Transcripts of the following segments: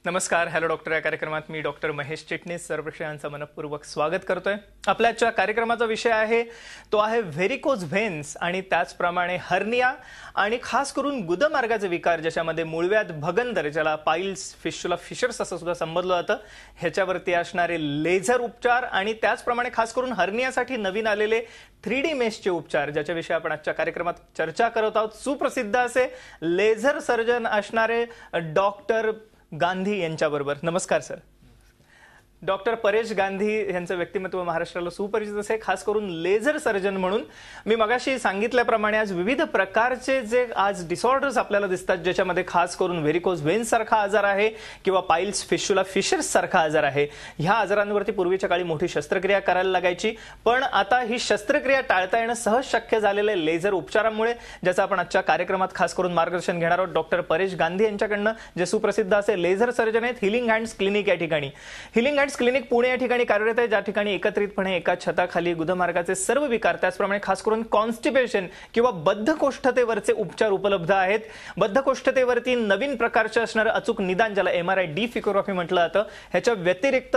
नमस्कार. Hello doctor या कार्यक्रमात मी डॉक्टर महेश चिटणीस सर्व प्रेक्षकांचं मनपूर्वक स्वागत करतोय. आपल्या आजच्या कार्यक्रमाचा विषय आहे तो आहे व्हेरिकोज व्हेन्स आणि त्याचप्रमाणे हर्निया आणि खास करून गुदमार्गाचे विकार ज्याच्यामध्ये मूळव्याध भगंदर ज्याला पाईल्स फिशुला फिशर्स असं सुद्धा संबोधलं जातं ह्याच्यावरती असणारे लेझर उपचार आणि त्याचप्रमाणे खास करून हर्नियासाठी नवीन आलेले 3D मेशचे उपचार ज्याच्याविषयी आपण आजच्या कार्यक्रमात चर्चा करत आहोत. सुप्रसिद्ध असे लेझर सर्जन असणारे डॉक्टर गांधी यांच्याबरोबर. नमस्कार सर. डॉक्टर परेश गांधी यांचं व्यक्तिमत्व महाराष्ट्राला सुपरिचित असे, खास करून लेझर सर्जन म्हणून. मी मगाशी सांगितल्याप्रमाणे आज विविध प्रकारचे जे आज डिसऑर्डर्स आपल्याला दिसतात ज्याच्यामध्ये खास करून व्हेरिकोज व्हेन्स सारखा आजार आहे किंवा पाईल्स फिशुला फिशर्स सारखा आजार आहे. ह्या आजारांवरती पूर्वीच्या काळी मोठी शस्त्रक्रिया करायला लागायची, पण आता ही शस्त्रक्रिया टाळता येणं सहज शक्य झालेलं आहे लेझर उपचारामुळे, ज्याचं आपण आजच्या कार्यक्रमात खास करून मार्गदर्शन घेणार आहोत डॉक्टर परेश गांधी यांच्याकडनं, जे सुप्रसिद्ध असे लेझर सर्जन आहेत. हिलिंग हँड्स क्लिनिक या ठिकाणी हिलिंग हँड्स क्लिनिक पुणे या ठिकाणी कार्यरत आहे, ज्या ठिकाणी एकत्रितपणे एका छताखाली गुदमार्गाचे सर्व विकार त्याचप्रमाणे खास करून कॉन्स्टिपेशन किंवा बद्धकोष्ठतेवरचे उपचार उपलब्ध आहेत. बद्धकोष्ठतेवरती नवीन प्रकारचे असणारे अचूक निदान ज्याला MRI डिफिकोग्राफी म्हटलं जातं, ह्याच्या व्यतिरिक्त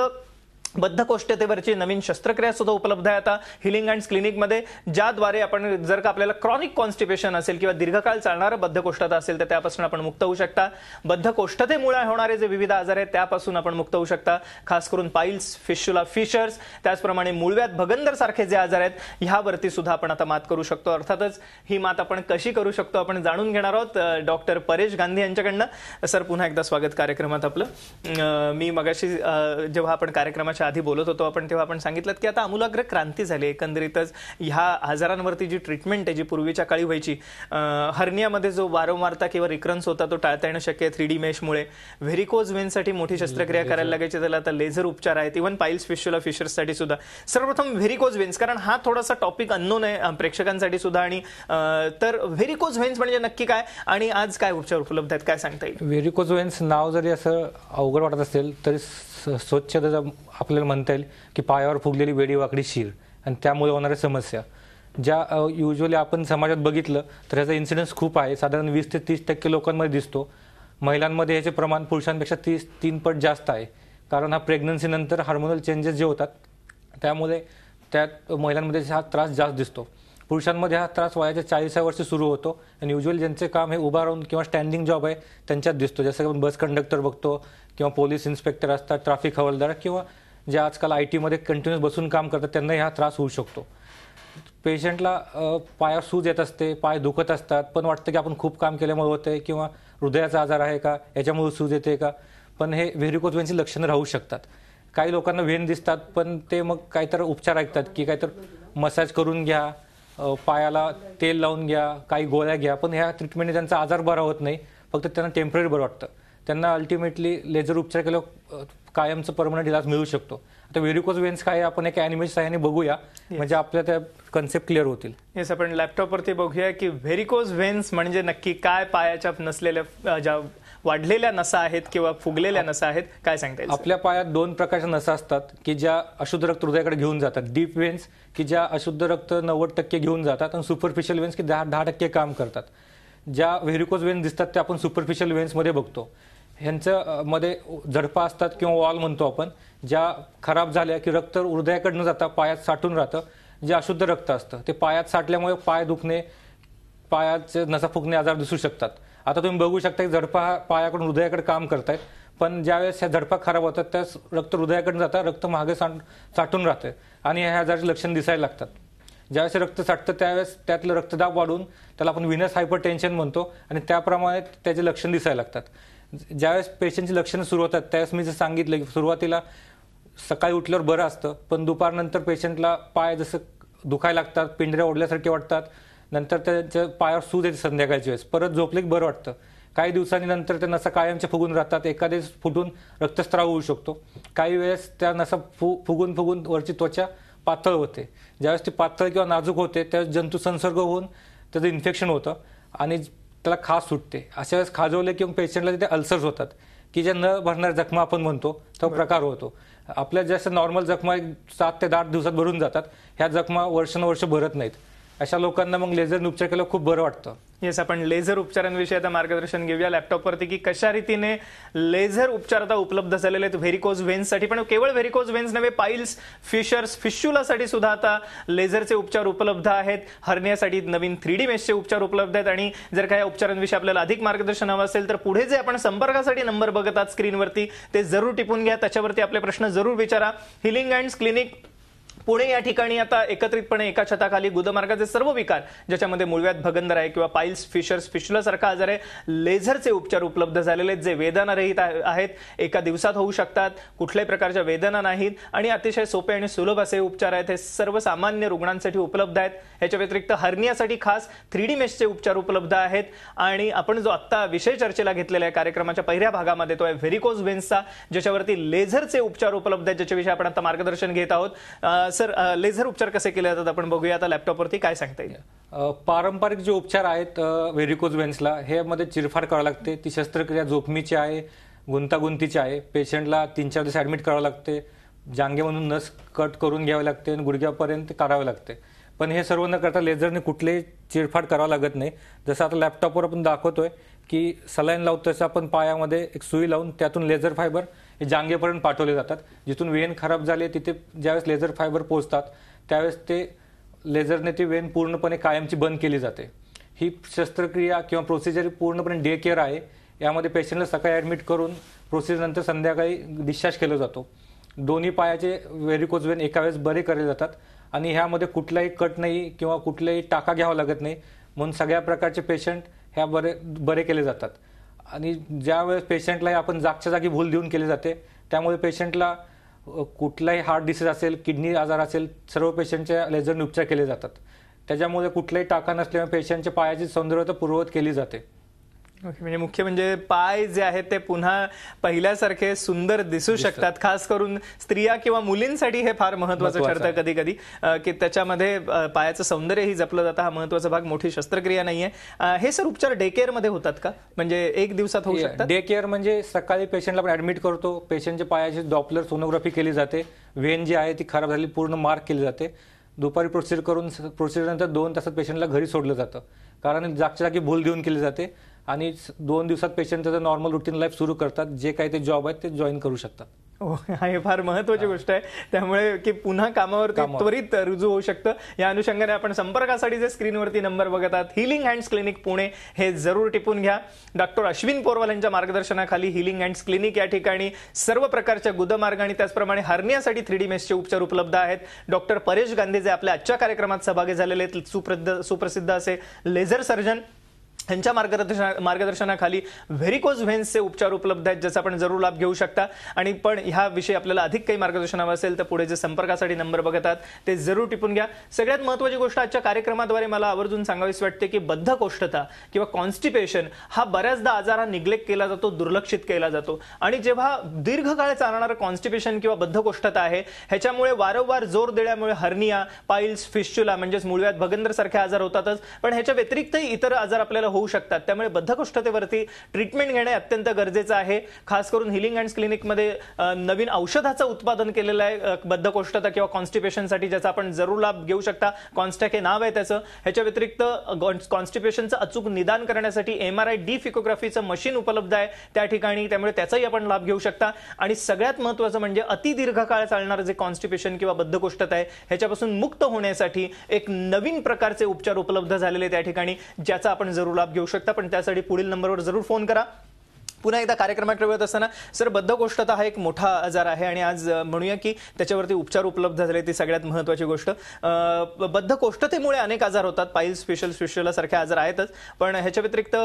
बद्धकोष्ठतेवरची नवीन शस्त्रक्रिया सुद्धा उपलब्ध आहे आता हिलिंग हँड्स क्लिनिकमध्ये, ज्याद्वारे आपण जर का आपल्याला क्रॉनिक कॉन्स्टिपेशन असेल किंवा दीर्घकाळ चालणारं बद्धकोष्ठता असेल तर त्यापासून आपण मुक्त होऊ शकता. बद्धकोष्ठतेमुळे होणारे जे विविध आजार आहेत त्यापासून आपण मुक्त होऊ शकता. खास करून पाईल्स फिशुला फिशर्स त्याचप्रमाणे मूळव्याध भगंदर सारखे जे आजार आहेत ह्यावरती सुद्धा आपण आता मात करू शकतो. अर्थातच ही मात आपण कशी करू शकतो आपण जाणून घेणार आहोत डॉक्टर परेश गांधी यांच्याकडनं. सर पुन्हा एकदा स्वागत कार्यक्रमात आपलं. मी मगाशी जेव्हा आपण कार्यक्रमाच्या आधी बोलत होतो आपण तेव्हा आपण सांगितलं की आता आमूलाग्र क्रांती झाली. एकंदरीतच ह्या आजारांवरती जी ट्रीटमेंट आहे जी पूर्वीच्या काळी व्हायची, हर्नियामध्ये जो वारंवारता किंवा रिकरन्स होता तो टाळता येणं शक्य आहे 3D मेशमुळे. व्हेरिकोज व्हेन्ससाठी मोठी शस्त्रक्रिया करायला लागायची, त्याला आता लेझर उपचार आहेत. इव्हन पाईल्स फिशुला फिशर्ससाठी सुद्धा. सर्वप्रथम व्हेरिकोज व्हेन्स, कारण हा थोडासा टॉपिक अननोन आहे प्रेक्षकांसाठी सुद्धा. आणि तर व्हेरिकोज व्हेन्स म्हणजे नक्की काय आणि आज काय उपचार उपलब्ध आहेत काय सांगता येईल? व्हेरिकोज व्हेन्स नाव जरी असं अवघड वाटत असेल तरी स्वच्छ आपल्याला म्हणता येईल की पायावर फुगलेली वेडी वाकडी शीर आणि त्यामुळे होणाऱ्या समस्या ज्या युजली आपण समाजात बघितलं तर ह्याचा इन्सिडन्स खूप आहे. साधारण 20 ते 30% लोकांमध्ये दिसतो. महिलांमध्ये ह्याचे प्रमाण पुरुषांपेक्षा 3 पट जास्त आहे, कारण हा प्रेग्नन्सीनंतर हार्मोनल चेंजेस जे होतात त्यामुळे त्यात महिलांमध्ये हा त्रास जास्त दिसतो. पुरुषांमध्ये हा त्रास वयाच्या 40व्या वर्षी सुरू होतो आणि युजली ज्यांचे काम हे उभा राहून किंवा स्टँडिंग जॉब आहे त्यांच्यात दिसतो. जसं आपण बस कंडक्टर बघतो किंवा पोलीस इन्स्पेक्टर असतात, ट्रॅफिक हवालदार किंवा जे आजकाल IT मध्ये कंटिन्यूस बसून काम करतात त्यांनाही हा त्रास होऊ शकतो. पेशंटला पायावर सूज येत असते, पाय दुखत असतात, पण वाटतं की आपण खूप काम केल्यामुळे होतंय किंवा हृदयाचा आजार आहे का, याच्यामुळे सूज येते का. पण हे व्हेरिकोज व्हेन्सची लक्षणं राहू शकतात. काही लोकांना व्हेन दिसतात पण ते मग काहीतरी उपचार ऐकतात की काहीतरी मसाज करून घ्या, पायाला तेल लावून घ्या, काही गोळ्या घ्या, पण ह्या ट्रीटमेंटने त्यांचा आजार बरा होत नाही, फक्त त्यांना टेम्पररी बरं वाटतं. त्यांना अल्टिमेटली लेझर उपचार केल्यावर कायमचं परमनंट इलाज मिळू शकतो. आता व्हेरिकोज व्हेन्स काय आपण एक ॲनिमेशन सहाय्याने बघूया, म्हणजे आपल्या त्या कन्सेप्ट क्लिअर होतील. येस, आपण लॅपटॉपवरती बघूया की व्हेरिकोज व्हेन्स म्हणजे नक्की काय. पायाच्या नसलेल्या ज्या वाढलेल्या नसा आहेत किंवा फुगलेल्या नसा आहेत काय सांगता येईल? आपल्या पायात 2 प्रकारच्या नसा असतात की ज्या अशुद्ध रक्त हृदयाकडे घेऊन जातात. डीप व्हेन्स की ज्या अशुद्ध रक्त 90% घेऊन जातात आणि सुपरफिशियल व्हेन्स की 10% काम करतात. ज्या व्हेरिकोज व्हेन्स दिसतात त्या आपण सुपरफिशियल व्हेन्समध्ये बघतो. ह्यांच्या मध्ये झडपा असतात किंवा वॉल म्हणतो आपण, ज्या खराब झाल्या की रक्त हृदयाकडे न जाता पायात साठून राहतं. जे अशुद्ध रक्त असतं ते पायात साठल्यामुळे पाय दुखणे, पायाचे नसा फुगणे आजार दिसू शकतात. आता तुम्ही बघू शकता की झडपा हा पायाकडून हृदयाकडे काम करतायत, पण ज्यावेळेस ह्या झडपा खराब होतात त्यास रक्त हृदयाकडे जाता, रक्त मागे साठून राहतं आणि ह्या आजाराची लक्षण दिसायला लागतात. ज्यावेळेस रक्त साठतं त्यावेळेस त्यातलं रक्तदाब वाढून त्याला आपण व्हिनस हायपरटेन्शन म्हणतो आणि त्याप्रमाणे त्याचे लक्षण दिसायला लागतात. ज्यावेळेस पेशंटची लक्षणं सुरू होतात त्यावेळेस मी जसं सांगितलं की सुरुवातीला सकाळी उठल्यावर बरं असतं, पण दुपारनंतर पेशंटला पाय जसं दुखायला लागतात, पिंढऱ्या ओढल्यासारखे वाटतात, नंतर त्याच्या पायावर सूज येते संध्याकाळच्या वेळेस, परत झोपले की बरं वाटतं. काही दिवसांनी नंतर त्या नसा कायमच्या फुगून राहतात, एखाद्या फुटून रक्तस्राव होऊ शकतो. काही वेळेस त्या नसा फुगून वरची त्वचा पातळ होते. ज्यावेळेस ती पातळ किंवा नाजूक होते त्यावेळेस जंतू संसर्ग होऊन त्याचं इन्फेक्शन होतं आणि त्याला खाज सुटते. अशा वेळेस खाजवले किंवा पेशंटला तिथे अल्सर्स होतात की ज्या न भरणाऱ्या जखमा आपण म्हणतो तो प्रकार होतो. आपल्या जास्त नॉर्मल जखमा 7 ते 8 दिवसात भरून जातात, ह्या जखमा वर्षानुवर्ष भरत नाहीत. अशा लोकांना मग लेझरने उपचार केला खूप बरं वाटतं. येस, आपण लेझर उपचारांविषयी आता मार्गदर्शन घेऊया लॅपटॉपवरती की कशा रीतीने लेझर उपचार आता उपलब्ध झालेले आहेत व्हेरिकोज व्हेन्ससाठी. पण केवळ व्हेरिकोज व्हेन्स नव्हे, पाईल्स, फिशर्स, फिश्युलासाठी सुद्धा आता लेझरचे उपचार उपलब्ध आहेत. हर्नियासाठी नवीन 3D मेशचे उपचार उपलब्ध आहेत. आणि जर काही उपचारांविषयी आपल्याला अधिक मार्गदर्शन हवं असेल तर पुढे जे आपण संपर्कासाठी नंबर बघत आहात स्क्रीनवरती ते जरूर टिपून घ्या, त्याच्यावरती आपले प्रश्न जरूर विचारा. हिलिंग अँड क्लिनिक पुणे या ठिकाणी आता एकत्रितपणे एका छताखाली गुदमार्गाचे सर्व विकार, ज्याच्यामध्ये मूळव्याध, भगंदर आहे किंवा पाईल्स, फिशर्स, फिशुला सारखा आजार आहे, लेझरचे उपचार उपलब्ध झालेले आहेत जे वेदना रहित आहेत, एका दिवसात होऊ शकतात, कुठल्याही प्रकारच्या वेदना नाहीत आणि अतिशय सोपे आणि सुलभ असे उपचार आहेत. हे सर्वसामान्य रुग्णांसाठी उपलब्ध आहेत. ह्याच्या व्यतिरिक्त हर्नियासाठी खास 3D मेशचे उपचार उपलब्ध आहेत. आणि आपण जो आत्ता विषय चर्चेला घेतलेला आहे कार्यक्रमाच्या पहिल्या भागामध्ये तो आहे व्हेरिकोज व्हेन्सचा, ज्याच्यावरती लेझरचे उपचार उपलब्ध आहेत, ज्याच्याविषयी आपण आता मार्गदर्शन घेत आहोत. सर, लेझर उपचार कसे केले जातात आपण बघूया आता लॅपटॉपवरती. काय सांगता येईल? पारंपरिक जे उपचार आहेत व्हेरिकोज व्हेन्सला, हे मध्ये चिरफाड करावं लागते. ती शस्त्रक्रिया जोखमीची आहे, गुंतागुंतीची आहे. पेशंटला 3-4 दिवस ऍडमिट करावं लागते, जांघेमधून नस कट करून घ्यावे लागते आणि गुडघ्यापर्यंत काढावे लागते. पण हे सर्व न करता लेझरने कुठलेही चिरफाड करावं लागत नाही. जसं आता लॅपटॉपवर आपण दाखवतोय की सलाईन लावतो तसं आपण पायामध्ये एक सुई लावून त्यातून लेझर फायबर हे जांघेपर्यंत पाठवले जातात. जिथून वेन खराब झाली तिथे ज्यावेळेस लेझर फायबर पोहोचतात त्यावेळेस ते लेझरने ती वेन पूर्णपणे कायमची बंद केली जाते. ही शस्त्रक्रिया किंवा प्रोसिजर पूर्णपणे डे केअर आहे. यामध्ये पेशंटला सकाळी ॲडमिट करून प्रोसिजरनंतर संध्याकाळी डिस्चार्ज केला जातो. दोन्ही पायाचे व्हेरिकोज वेन एका वेळेस बरे केले जातात आणि ह्यामध्ये कुठलाही कट नाही किंवा कुठलाही टाका घ्यावा लागत नाही. म्हणून सगळ्या प्रकारचे पेशंट ह्या बरे केले जातात. आणि ज्यावेळेस पेशंटला आपण जागच्या जागी भूल देऊन केली जाते, त्यामुळे पेशंटला कुठलाही हार्ट डिसीज असेल, किडनी आजार असेल, सर्व पेशंटच्या लेझरने उपचार केले जातात. त्याच्यामुळे कुठलाही टाका नसल्यामुळे पेशंटच्या पायाची सौंदर्यता पूर्ववत केली जाते. म्हणजे मुख्य म्हणजे पाय जे आहेत ते पुन्हा पहिल्यासारखे सुंदर दिसू शकतात. खास करून स्त्रिया किंवा मुलींसाठी हे फार महत्वाचं ठरतं कधी कधी की त्याच्यामध्ये पायाचं सौंदर्यही जपलं जातं. हा महत्वाचा भाग, मोठी शस्त्रक्रिया नाहीये. हे सर उपचार डे केअर मध्ये होतात का, म्हणजे एक दिवसात होऊ शकतात? डे केअर म्हणजे सकाळी पेशंटला आपण ऍडमिट करतो, पेशंटच्या पायाची डॉपलर सोनोग्राफी केली जाते, वेन जी आहे ती खराब झाली पूर्ण मार्क केली जाते. दुपारी प्रोसिजर करून प्रोसिजरनंतर 2 तासात पेशंटला घरी सोडलं जातं, कारण जागच्या जागी भूल देऊन केली जाते. आणि 2 दिवसात पेशंट त्याचं नॉर्मल रुटीन लाईफ सुरू करतात. जे काही ते जॉब आहेत ते जॉईन करू शकतात. हे फार महत्वाची गोष्ट आहे. त्यामुळे की पुन्हा कामावरती त्वरित रुजू होऊ शकतं. या अनुषंगाने आपण संपर्कासाठी जे स्क्रीनवरती नंबर बघत आहात, हिलिंग हँड्स क्लिनिक पुणे, हे जरूर टिपून घ्या. डॉक्टर अश्विन पोरवाल यांच्या मार्गदर्शनाखाली हिलिंग हँड्स क्लिनिक या ठिकाणी सर्व प्रकारच्या गुदमार्ग आणि त्याचप्रमाणे हर्नियासाठी 3D मेशचे उपचार उपलब्ध आहेत. डॉक्टर परेश गांधी जे आपल्या आजच्या कार्यक्रमात सहभागी झालेले आहेत, सुप्रसिद्ध असे लेझर सर्जन, यांच्या मार्गदर्शनाखाली व्हेरिकोज व्हेन्सचे उपचार उपलब्ध आहेत, ज्याचा आपण जरूर लाभ घेऊ शकता. आणि पण ह्या विषयी आपल्याला अधिक काही मार्गदर्शन हवं असेल तर पुढे जे संपर्कासाठी नंबर बघत आहात ते जरूर टिपून घ्या. सगळ्यात महत्त्वाची गोष्ट आजच्या कार्यक्रमाद्वारे मला आवर्जून सांगावीशी वाटते की बद्धकोष्ठता किंवा कॉन्स्टिपेशन हा बऱ्याचदा आजार हा निग्लेक्ट केला जातो, दुर्लक्षित केला जातो. आणि जेव्हा दीर्घकाळ चालणारं कॉन्स्टिपेशन किंवा बद्धकोष्ठता आहे, ह्याच्यामुळे वारंवार जोर देण्यामुळे हर्निया, पाईल्स, फिश्युला म्हणजेच मूळव्याध, भगंदर सारखे आजार होतातच. पण ह्याच्या व्यतिरिक्तही इतर आजार आपल्याला होऊ शकतात. त्यामुळे बद्धकोष्ठतेवरती ट्रीटमेंट घेणे अत्यंत गरजेचं आहे. खास करून हिलिंग अँड क्लिनिकमध्ये नवीन औषधाचं उत्पादन केलेलं आहे बद्धकोष्ठता किंवा कॉन्स्टिपेशनसाठी, ज्याचा आपण जरूर लाभ घेऊ शकता. कॉन्स्टॅक हे नाव आहे त्याचं. ह्याच्या व्यतिरिक्त कॉन्स्टिपेशनचं अचूक निदान करण्यासाठी MRI डिफिकोग्राफीचं मशीन उपलब्ध आहे त्या ठिकाणी, त्यामुळे त्याचाही आपण लाभ घेऊ शकता. आणि सगळ्यात महत्त्वाचं म्हणजे अति दीर्घकाळ चालणारं जे कॉन्स्टिपेशन किंवा बद्धकोष्ठता आहे ह्याच्यापासून मुक्त होण्यासाठी एक नवीन प्रकारचे उपचार उपलब्ध झालेले त्या ठिकाणी, ज्याचा आपण जरूर लाभ घेऊ शकता. पण त्यासाठी पुढील नंबरवर जरूर फोन करा. पुन्हा एकदा कार्यक्रमाकडे वळत असताना सर, बद्धकोष्ठता हा एक मोठा आजार आहे आणि आज म्हणूया की त्याच्यावरती उपचार उपलब्ध झाले, ती सगळ्यात महत्त्वाची गोष्ट. बद्धकोष्ठतेमुळे अनेक आजार होतात, पाईल्स, फिशुला सारखे आजार आहेतच, पण ह्याच्या व्यतिरिक्त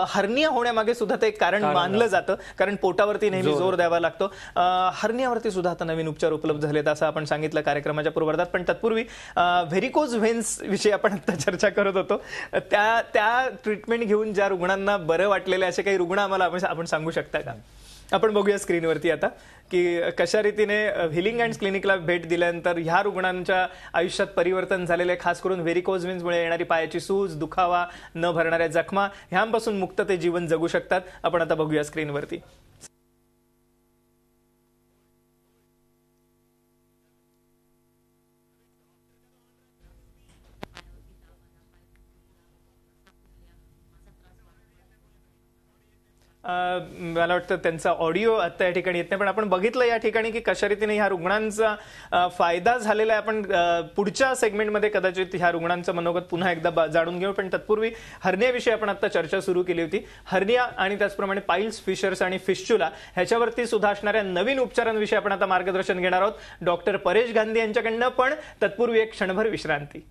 हर्निया होण्यामागे सुद्धा ते एक कारण मानलं जातं, कारण पोटावरती नेहमी जोर द्यावा लागतो. हर्नियावरती सुद्धा आता नवीन उपचार उपलब्ध झालेत असं आपण सांगितलं कार्यक्रमाच्या पूर्वार्धात. पण तत्पूर्वी व्हेरिकोज व्हेन्स विषयी आपण आता चर्चा करत होतो. त्या ट्रीटमेंट घेऊन ज्या रुग्णांना बरं वाटलेले असे काही रुग्ण आम्हाला आपण सांगू शकता का? आपण बघूया स्क्रीनवरती आता की कशा रीतीने हिलिंग अँड क्लिनिकला भेट दिल्यानंतर ह्या रुग्णांच्या आयुष्यात परिवर्तन झालेले, खास करून व्हेरिकोज व्हेन्समुळे येणारी पायाची सूज, दुखावा, न भरणाऱ्या जखमा, ह्यांपासून मुक्त ते जीवन जगू शकतात. आपण आता बघूया स्क्रीनवरती. मला वाटतं त्यांचा ऑडिओ आता या ठिकाणी येत नाही, पण आपण बघितलं या ठिकाणी की कशा रीतीने ह्या रुग्णांचा फायदा झालेला आहे. आपण पुढच्या सेगमेंटमध्ये कदाचित ह्या रुग्णांचं मनोगत पुन्हा एकदा जाणून घेऊ, पण तत्पूर्वी हर्नियाविषयी आपण आता चर्चा सुरू केली होती. हर्निया आणि त्याचप्रमाणे पाईल्स, फिशर्स आणि फिस्चुला ह्याच्यावरती सुद्धा असणाऱ्या नवीन उपचारांविषयी आपण आता मार्गदर्शन घेणार आहोत डॉक्टर परेश गांधी यांच्याकडनं. पण तत्पूर्वी एक क्षणभर विश्रांती.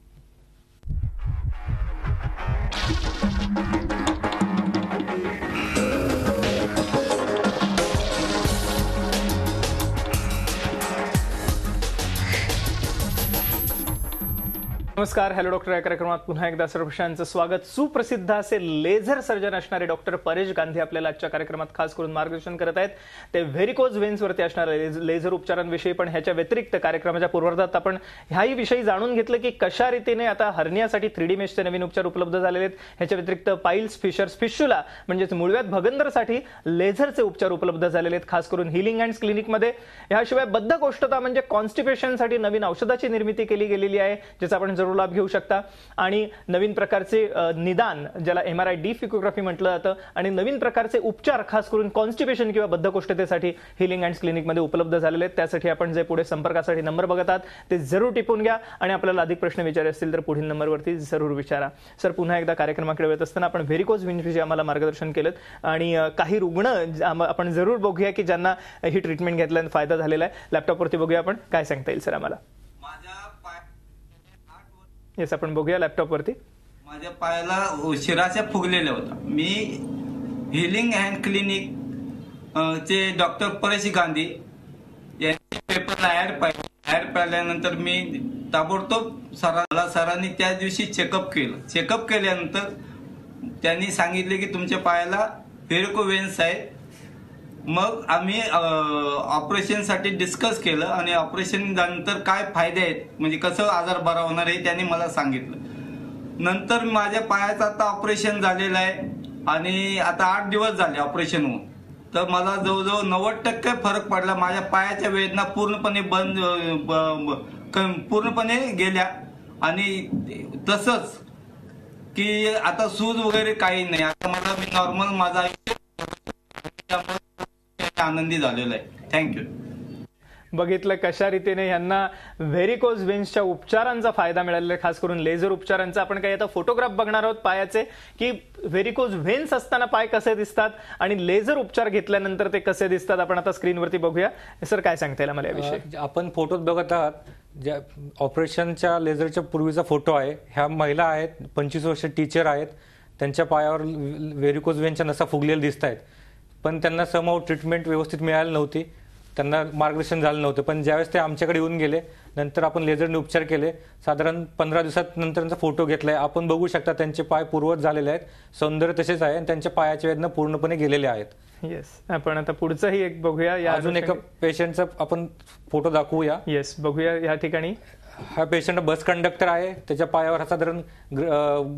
नमस्कार, हॅलो डॉक्टर या कार्यक्रमात पुन्हा एकदा सर्वांचं स्वागत. सुप्रसिद्ध असे लेझर सर्जन असणारे डॉक्टर परेश गांधी आपल्याला आजच्या कार्यक्रमात खास करून मार्गदर्शन करत आहेत. ते व्हेरिकोज व्हेन्सवरती असणाऱ्या लेझर उपचारांविषयी, पण ह्याच्या व्यतिरिक्त कार्यक्रमाच्या पूर्वार्धात आपण ह्याही विषयी जाणून घेतलं की कशा रीतीने आता हर्नियासाठी 3D मेशचे नवीन उपचार उपलब्ध झालेले आहेत. ह्याच्या व्यतिरिक्त पाईल्स, फिशर्स, फिशुला म्हणजेच मुळव्याध भगंदरसाठी लेझरचे उपचार उपलब्ध झालेले आहेत, खास करून हिलिंग हँड्स क्लिनिकमध्ये. ह्याशिवाय बद्धकोष्ठता म्हणजे कॉन्स्टिपेशनसाठी नवीन औषधाची निर्मिती केली गेलेली आहे, ज्याचा आपण लाभ घेऊ शकता. आणि नवीन प्रकारचे निदान, ज्याला MRI डिफिकोग्राफी म्हटलं जातं, आणि नवीन प्रकारचे उपचार खास करून कॉन्स्टिपेशन किंवा बद्धकोष्ठतेसाठी हिलिंग हँड्स क्लिनिकमध्ये उपलब्ध झालेले आहेत. त्यासाठी आपण जे पुढे संपर्कासाठी नंबर बघत आहात ते जरूर टिपून घ्या, आणि आपल्याला अधिक प्रश्न विचारायचे असतील तर पुढील नंबरवरती जरूर विचारा. सर, पुन्हा एकदा कार्यक्रमाकडे येत असताना आपण व्हेरिकोज व्हेन्सविषयी आम्हाला मार्गदर्शन केलं, आणि काही रुग्ण आपण जरूर बघूया की ज्यांना ही ट्रीटमेंट घेतल्याने फायदा झालेला आहे. लॅपटॉपवरती बघूया आपण काय सांगता येईल सर आम्हाला. येस, आपण बघूया लॅपटॉपवरती. माझ्या पायाला शिराच्या फुगलेल्या होता. मी हिलिंग हँड क्लिनिक चे डॉक्टर परेश गांधी यांच्या पेपरला ऍड पाहिल्यानंतर मी ताबडतोब सरांनी त्या दिवशी चेकअप केलं. चेकअप केल्यानंतर त्यांनी सांगितले की तुमच्या पायाला व्हेरिको व्हेन्स आहे. मग आम्ही ऑपरेशनसाठी डिस्कस केलं, आणि ऑपरेशन नंतर काय फायदे आहेत, म्हणजे कसं आजार बरा होणार आहे त्यांनी मला सांगितलं. नंतर माझ्या पायाचं आता ऑपरेशन झालेलं आहे, आणि आता 8 दिवस झाले ऑपरेशन होऊन. तर मला जवळजवळ 90% फरक पडला. माझ्या पायाच्या वेदना पूर्णपणे पूर्णपणे गेल्या, आणि तसंच की आता सूज वगैरे काही नाही. आता मला मी नॉर्मल माझा आनंदी झालेला आहे. थँक्यू. बघितलं कशा रीतीने यांना व्हेरिकोज व्हेन्सच्या उपचारांचा फायदा मिळालेला आहे, खास करून लेझर उपचारांचा. आपण काही आता फोटोग्राफ बघणार आहोत पायाचे, की व्हेरिकोज व्हेन्स असताना पाय कसे दिसतात आणि लेझर उपचार घेतल्यानंतर ते कसे दिसतात. आपण आता स्क्रीनवरती बघूया. सर, काय सांगता येईल मला याविषयी. आपण फोटोत बघत आहात, ज्या ऑपरेशनच्या लेझरच्या पूर्वीचा फोटो आहे. ह्या महिला आहेत, 25 वर्ष टीचर आहेत. त्यांच्या पायावर व्हेरिकोज व्हेन्सच्या नसा फुगलेल्या दिसत आहेत, पण त्यांना समहाऊ ट्रीटमेंट व्यवस्थित मिळाली नव्हती, त्यांना मार्गदर्शन झालं नव्हतं. पण ज्यावेळेस ते आमच्याकडे येऊन गेले, नंतर आपण लेझरने उपचार केले. साधारण 15 दिवसात नंतर त्यांचा फोटो घेतलाय. आपण बघू शकता त्यांचे पाय पूर्ववत झालेले आहेत, सौंदर्य तसेच आहे, आणि त्यांच्या पायाच्या वेदना पूर्णपणे गेलेल्या आहेत. येस, आपण आता पुढचंही एक बघूया. अजून एका पेशंटचा आपण फोटो दाखवूया. येस, बघूया. या ठिकाणी हा पेशंट बस कंडक्टर आहे. त्याच्या पायावर साधारण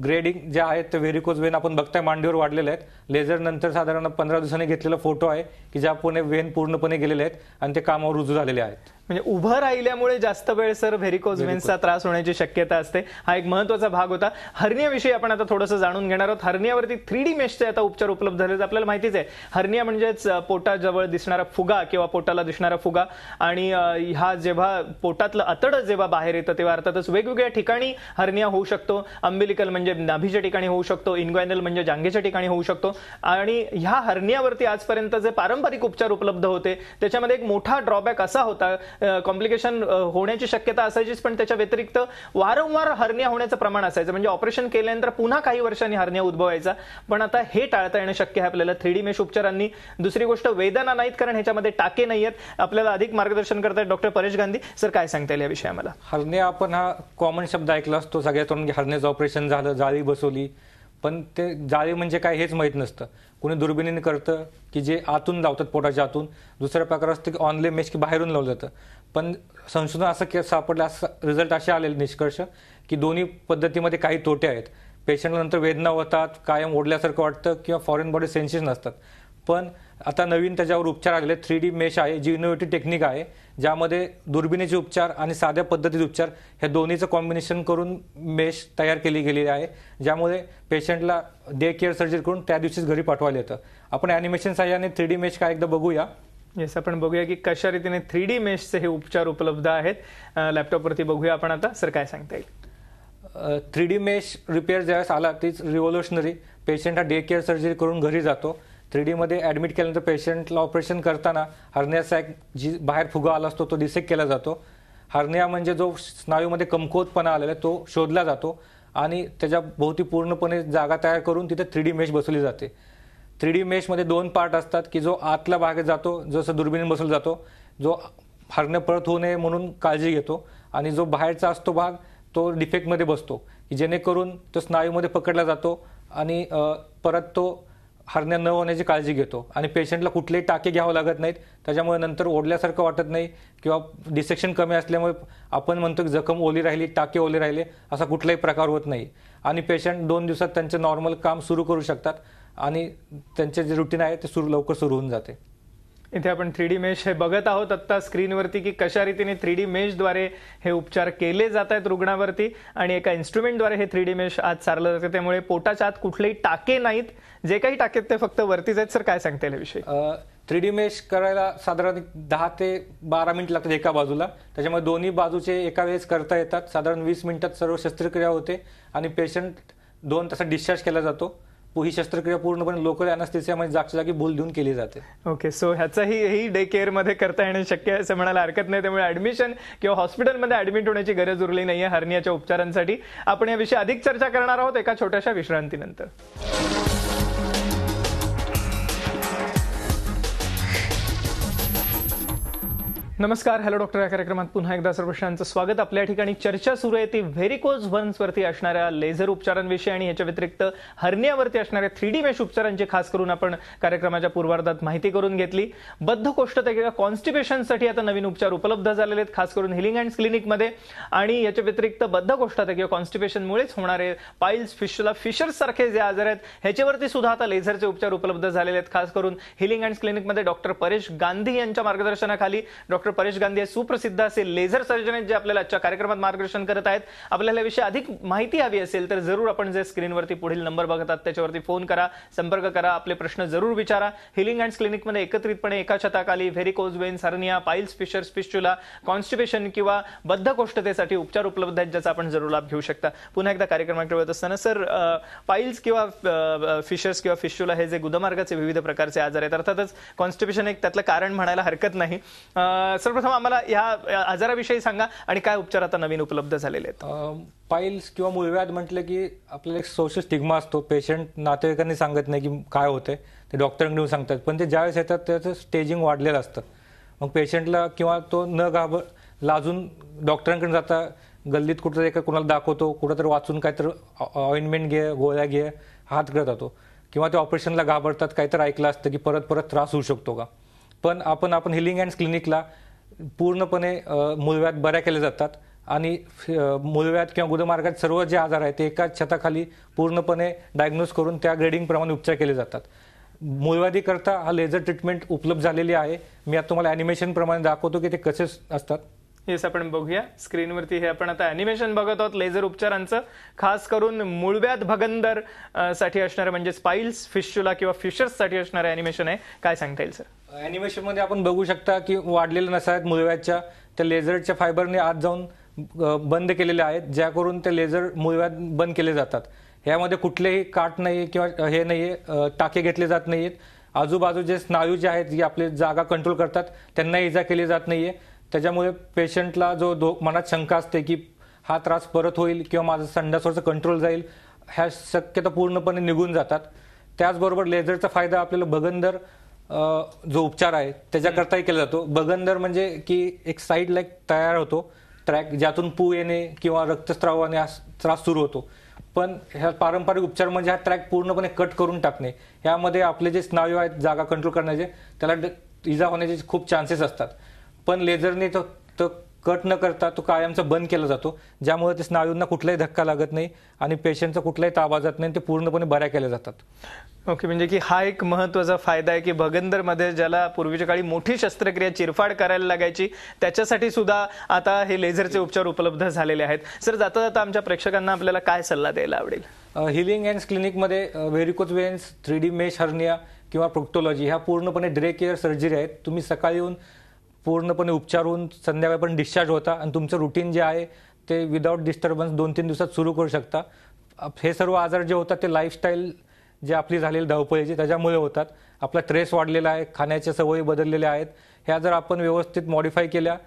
ग्रेडिंग जे आहेत ते व्हेरिकोज वेन आपण बघताय मांडीवर वाढलेले आहेत. लेझर नंतर साधारण 15 दिवसांनी घेतलेला फोटो आहे की ज्यापुणे वेन पूर्णपणे गेलेले आहेत आणि ते कामावर रुजू झालेले आहेत. म्हणजे उभं राहिल्यामुळे जास्त वेळ सर व्हेरिकोज व्हेन्सचा त्रास होण्याची शक्यता असते. हा एक महत्त्वाचा भाग होता. हर्नियाविषयी आपण आता थोडंसं जाणून घेणार आहोत. हर्नियावरती 3D मेशचे आता उपचार उपलब्ध झाले. आपल्याला माहितीच आहे, हर्निया म्हणजेच पोटाजवळ दिसणारा फुगा किंवा पोटाला दिसणारा फुगा, आणि हा जेव्हा पोटातलं आतडं जेव्हा बाहेर येतं तेव्हा अर्थातच वेगवेगळ्या ठिकाणी हर्निया होऊ शकतो. अंबिलिकल म्हणजे नाभीच्या ठिकाणी होऊ शकतो, इन्ग्वायनल म्हणजे जांघेच्या ठिकाणी होऊ शकतो. आणि ह्या हर्नियावरती आजपर्यंत जे पारंपरिक उपचार उपलब्ध होते त्याच्यामध्ये एक मोठा ड्रॉबॅक असा होता, कॉम्प्लिकेशन होण्याची शक्यता असायचीच, पण त्याच्या व्यतिरिक्त वारंवार हर्निया होण्याचं प्रमाण असायचं. म्हणजे ऑपरेशन केल्यानंतर पुन्हा काही वर्षांनी हर्निया उद्भवायचा. पण आता हे टाळता येणं शक्य आहे आपल्याला 3D मेश उपचारांनी. दुसरी गोष्ट, वेदना नाहीत, कारण ह्याच्यामध्ये टाके नाहीयेत. आपल्याला अधिक मार्गदर्शन करतायत डॉक्टर परेश गांधी. सर, काय सांगता येईल याविषयी आम्हाला. हर्निया आपण हा कॉमन शब्द ऐकला असतो सगळ्यातून, हर्नियाचं ऑपरेशन झालं, जाळी बसवली, पण ते जाळी म्हणजे काय हेच माहीत नसतं. कोणी दुर्बिणीने करतं की जे आतून लावतात पोटाच्या आतून. दुसरा प्रकार असतं की ऑनले मेश की बाहेरून लावलं जातं. पण संशोधन असं सापडलं, असं रिझल्ट असे आलेले निष्कर्ष की दोन्ही पद्धतीमध्ये काही तोटे आहेत. पेशंटला नंतर वेदना होतात, कायम ओढल्यासारखं वाटतं किंवा फॉरेन बॉडी सेन्सेशन असतात. पण आता नवीन त्याच्यावर उपचार आलेले 3D मेश आहे, जी इनोव्हेटिव्ह टेक्निक आहे, ज्यामध्ये दुर्बिणीचे उपचार आणि साध्या पद्धतीचे उपचार हे दोन्हीचं कॉम्बिनेशन करून मेश तयार केली गेलेली आहे, ज्यामुळे पेशंटला डे केअर सर्जरी करून त्या दिवशीच घरी पाठवायला येतं. आपण ॲनिमेशन साहाय्याने 3D मेश काय एकदा बघूया. येस, आपण बघूया की कशा रीतीने 3D मेशचे हे उपचार उपलब्ध आहेत. लॅपटॉपवरती बघूया आपण आता. सर, काय सांगता येईल? 3D मेश रिपेअर ज्यावेळेस आला तीच रिव्होल्युशनरी. पेशंट हा डे केअर सर्जरी करून घरी जातो. 3D मध्ये ॲडमिट केल्यानंतर पेशंटला ऑपरेशन करताना हर्निया सॅक जी बाहेर फुगा आला असतो तो डिसेक्ट केला जातो. हर्निया म्हणजे जो स्नायूमध्ये कमकुवतपणा आलेला तो शोधला जातो आणि त्याच्या भोवती पूर्णपणे जागा तयार करून तिथे 3D मेश बसवली जाते. 3D मेशमध्ये 2 पार्ट असतात की जो आतला भाग जातो, जसं दुर्बिणीने बसवला जातो, जो हर्निया परत होऊ नये म्हणून काळजी घेतो, आणि जो बाहेरचा असतो भाग तो डिफेक्टमध्ये बसतो की जेणेकरून तो स्नायूमध्ये पकडला जातो आणि परत तो हर्निया न होण्याची काळजी घेतो. आणि पेशंटला कुठलेही टाके घ्यावे लागत नाहीत, त्याच्यामुळे नंतर ओढल्यासारखं वाटत नाही किंवा डिसेक्शन कमी असल्यामुळे आपण म्हणतो की जखम ओली राहिली, टाके ओले राहिले, असा कुठलाही प्रकार होत नाही. आणि पेशंट 2 दिवसात त्यांचं नॉर्मल काम सुरू करू शकतात आणि त्यांचे जे रुटीन आहे ते लवकर सुरू होऊन जाते. इथे आपण 3D मेश हे बघत आहोत आता स्क्रीनवरती की कशा रीतीने 3D मेशद्वारे हे उपचार केले जात आहेत रुग्णावरती, आणि एका इन्स्ट्रुमेंटद्वारे हे 3D मेश आत सारलं जाते, त्यामुळे पोटाच्या आत कुठलेही टाके नाहीत. जे काही टाके आहेत ते फक्त वरतीच आहेत. सर, काय सांगता येईल याविषयी? 3D मेश करायला साधारण 10 ते 12 मिनिट लागतात एका बाजूला. त्याच्यामुळे दोन्ही बाजूचे एका वेळेस करता येतात. साधारण 20 मिनिटात सर्व शस्त्रक्रिया होते आणि पेशंट 2 तासात डिस्चार्ज केला जातो. ही शस्त्रक्रिया पूर्णपणे लोकल अॅनेस्थेसियामध्ये जागच्या जागी भूल देऊन केली जाते. ओके, सो ह्याचाही डे केअरमध्ये करता येणं शक्य आहे असं म्हणायला हरकत नाही. त्यामुळे ऍडमिशन किंवा हॉस्पिटलमध्ये ऍडमिट होण्याची गरज उरली नाहीये हर्नियाच्या उपचारांसाठी. आपण याविषयी अधिक चर्चा करणार आहोत एका छोट्याशा विश्रांतीनंतर. नमस्कार, हॅलो डॉक्टर या कार्यक्रमात पुन्हा एकदा सर्वांचं स्वागत. आपल्या ठिकाणी चर्चा सुरू आहे ती व्हेरिकोज व्हेन्स वरती असणाऱ्या लेझर उपचारांविषयी आणि याच्या व्यतिरिक्त हर्नियावरती असणाऱ्या 3D मेश उपचारांची खास करून आपण कार्यक्रमाच्या पूर्वार्धात माहिती करून घेतली. बद्धकोष्ठता किंवा कॉन्स्टिपेशनसाठी आता नवीन उपचार उपलब्ध झालेले आहेत, खास करून हिलिंग अँड क्लिनिकमध्ये. आणि याच्या व्यतिरिक्त बद्धकोष्ठता किंवा कॉन्स्टिपेशनमुळेच होणारे पाईल्स, फिशुला, फिशर्स सारखे जे आजार आहेत ह्याच्यावरती सुद्धा आता लेझरचे उपचार उपलब्ध झालेले आहेत. खास करून हिलिंग अँड क्लिनिकमध्ये डॉक्टर परेश गांधी यांच्या मार्गदर्शनाखाली डॉक्टर परेश गांधी सुप्रसिद्ध असे लेझर सर्जन आहेत जे आपल्याला आजच्या कार्यक्रमात मार्गदर्शन करत आहेत. आपल्याला याविषयी अधिक माहिती हवी असेल तर जरूर आपण जे स्क्रीनवरती पुढील नंबर बघतात त्याच्यावरती फोन करा, संपर्क करा, आपले प्रश्न जरूर विचारा. हिलिंग अँड क्लिनिकमध्ये एकत्रितपणे एका छताखाली varicose veins, hernia, piles, fissures, fistula, constipation किंवा बद्धकोष्ठतेसाठी उपचार उपलब्ध आहेत ज्याचा आपण जरूर लाभ घेऊ शकता. पुन्हा एकदा कार्यक्रमाकडे वळत असताना सर, पाईल्स किंवा फिशर्स किंवा फिस्टुला हे जे गुदमार्गाचे विविध प्रकारचे आजार आहेत, अर्थातच कॉन्स्टिपेशन एक त्यातलं कारण म्हणायला हरकत नाही. सर्वप्रथम आम्हाला या आजाराविषयी सांगा आणि काय उपचार आता नवीन उपलब्ध झालेले आहेत. पाईल्स किंवा मूळव्याध म्हटलं की आपल्याला एक सोशल स्टिग्मा असतो. पेशंट नातेवाईकांनी सांगत नाही की काय होते, ते डॉक्टरांकडे येऊन सांगतात, पण ते ज्यावेळेस येतात त्याचं स्टेजिंग वाढलेलं असतं. मग पेशंटला किंवा तो न लाजून डॉक्टरांकडे जाता गल्लीत कुठं एका कुणाला दाखवतो, कुठंतरी वाचून काहीतरी ऑइंटमेंट घे, गोळ्या घे, हात करत जातो, किंवा ते ऑपरेशनला घाबरतात, काहीतरी ऐकलं असतं की परत परत त्रास होऊ शकतो का. पण आपण हिलिंग अँड क्लिनिकला पूर्णपणे मूळव्याध बऱ्या केल्या जातात आणि मूळव्याध किंवा गुदमार्गात सर्व जे आजार आहेत ते एकाच छताखाली पूर्णपणे डायग्नोज करून त्या ग्रेडिंगप्रमाणे उपचार केले जातात. मूळव्याधीकरता हा लेझर ट्रीटमेंट उपलब्ध झालेली आहे. मी आता तुम्हाला ॲनिमेशन प्रमाणे दाखवतो की ते कसे असतात. येस, आपण बघूया स्क्रीनवरती. हे आपण आता ॲनिमेशन बघत आहोत लेझर उपचारांचं, खास करून मूळव्याध भगंदर साठी असणारं म्हणजे स्पाईल्स, फिस्टुला किंवा फिशर्स साठी असणारं ॲनिमेशन आहे. काय सांगता येईल सर? ॲनिमेशन मध्ये आपण बघू शकता की वाढलेल्या नसा आहेत मूळव्याधच्या, त्या लेझरच्या फायबरने आत जाऊन बंद केलेले आहेत, ज्या करून ते लेझर मूळव्याध बंद केले जातात. यामध्ये कुठलेही काट नाही किंवा हे नाहीये, टाके घेतले जात नाहीत. आजूबाजूचे स्नायू जे आहेत जे आपले जागा कंट्रोल करतात त्यांना इजा केली जात नाहीये. त्याच्यामुळे पेशंटला जो मनात शंका असते की हा त्रास परत होईल किंवा माझं संडासवरचं कंट्रोल जाईल, ह्या शक्यता पूर्णपणे निघून जातात. त्याचबरोबर लेझरचा फायदा आपल्याला भगंदर जो उपचार आहे त्याच्याकरताही केला जातो. भगंदर म्हणजे की एक साईड लाईक तयार होतो ट्रॅक, ज्यातून पू येणे किंवा रक्तस्रावाने हा त्रास सुरू होतो. पण ह्या पारंपरिक उपचार म्हणजे हा ट्रॅक पूर्णपणे कट करून टाकणे. यामध्ये आपले जे स्नायू आहेत जागा कंट्रोल करण्याचे, त्याला इजा होण्याचे खूप चान्सेस असतात. पण लेझरने तो कट न करता तो कायमचा बंद केला जातो, ज्यामुळे ते स्नायूंना कुठलाही धक्का लागत नाही आणि पेशंटचा कुठलाही ताबा जात नाही, ते पूर्णपणे बऱ्या केल्या जातात. ओके, म्हणजे की हा एक महत्त्वाचा फायदा आहे की भगंदरमध्ये ज्याला पूर्वीच्या काळी मोठी शस्त्रक्रिया चिरफाड करायला लागायची त्याच्यासाठी सुद्धा आता हे लेझरचे उपचार उपलब्ध झालेले आहेत. सर, जाता जाता आमच्या प्रेक्षकांना आपल्याला काय सल्ला द्यायला आवडेल? हिलिंग हँड्स क्लिनिकमध्ये varicose veins, 3D mesh hernia किंवा प्रोक्टोलॉजी ह्या पूर्णपणे डे केअर सर्जरी आहेत. तुम्ही सकाळी येऊन पूर्णपणे उपचार होऊन संध्याकाळपर्यंत डिस्चार्ज होता आणि तुमचं रुटीन जे आहे ते विदाउट डिस्टर्बन्स 2-3 दिवसात सुरू करू शकता. हे सर्व आजार जे होतात ते लाईफस्टाईल जे आपली झालेली धावपळीची त्याच्यामुळे होतात. आपला स्ट्रेस वाढलेला आहे, खाण्याच्या सवयी बदललेल्या आहेत. ह्या जर आपण व्यवस्थित मॉडिफाय केल्या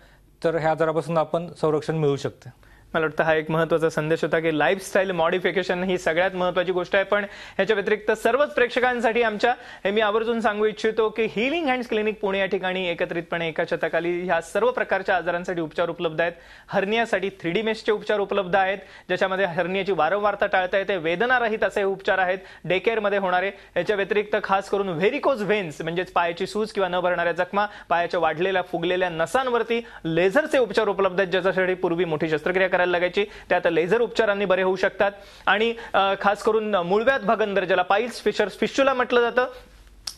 तर ह्या आजारापासून आपण संरक्षण मिळू शकतं. मला वाटतं हा एक महत्त्वाचा संदेश होता की लाईफस्टाईल मॉडिफिकेशन ही सगळ्यात महत्त्वाची गोष्ट आहे. पण ह्याच्या व्यतिरिक्त सर्वच प्रेक्षकांसाठी आमच्या हे मी आवर्जून सांगू इच्छितो की हिलिंग हँड्स क्लिनिक पुणे या ठिकाणी एकत्रितपणे एका छताखाली ह्या सर्व प्रकारच्या आजारांसाठी उपचार उपलब्ध आहेत. हर्नियासाठी 3D मेशचे उपचार उपलब्ध आहेत, ज्याच्यामध्ये हर्नियाची वारंवारता टाळता येते, वेदनारहित असे उपचार आहेत डे केअरमध्ये होणारे. याच्या व्यतिरिक्त खास करून व्हेरिकोज व्हेन्स म्हणजेच पायाची सूज किंवा न भरणाऱ्या जखमा, पायाच्या वाढलेल्या फुगलेल्या नसांवरती लेझरचे उपचार उपलब्ध आहेत, ज्याच्यासाठी पूर्वी मोठी शस्त्रक्रिया लागायची ते आता लेझर उपचारांनी बरे होऊ शकतात. आणि खास करून मूळव्याध भगंदर ज्याला पाईल्स फिशुला म्हटलं जातं,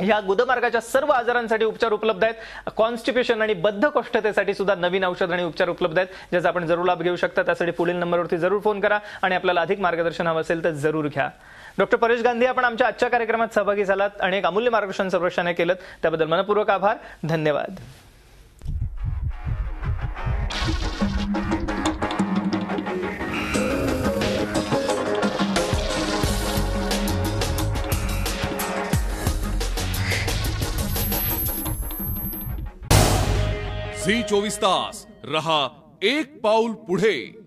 ह्या गुदमार्गाच्या सर्व आजारांसाठी उपचार उपलब्ध आहेत. कॉन्स्टिपेशन आणि बद्धकोष्ठतेसाठी सुद्धा नवीन औषध आणि उपचार उपलब्ध आहेत, ज्याचा आपण जरूर लाभ घेऊ शकता. त्यासाठी पुढील नंबरवरती जरूर फोन करा आणि आपल्याला अधिक मार्गदर्शन हवं असेल तर जरूर घ्या. डॉक्टर परेश गांधी, आपण आमच्या आजच्या कार्यक्रमात सहभागी झालात आणि एक अमूल्य मार्गदर्शन सर्वश्राने केलं, त्याबद्दल मनपूर्वक आभार. धन्यवाद. झी 24 तास रहा एक पाऊल पुढे.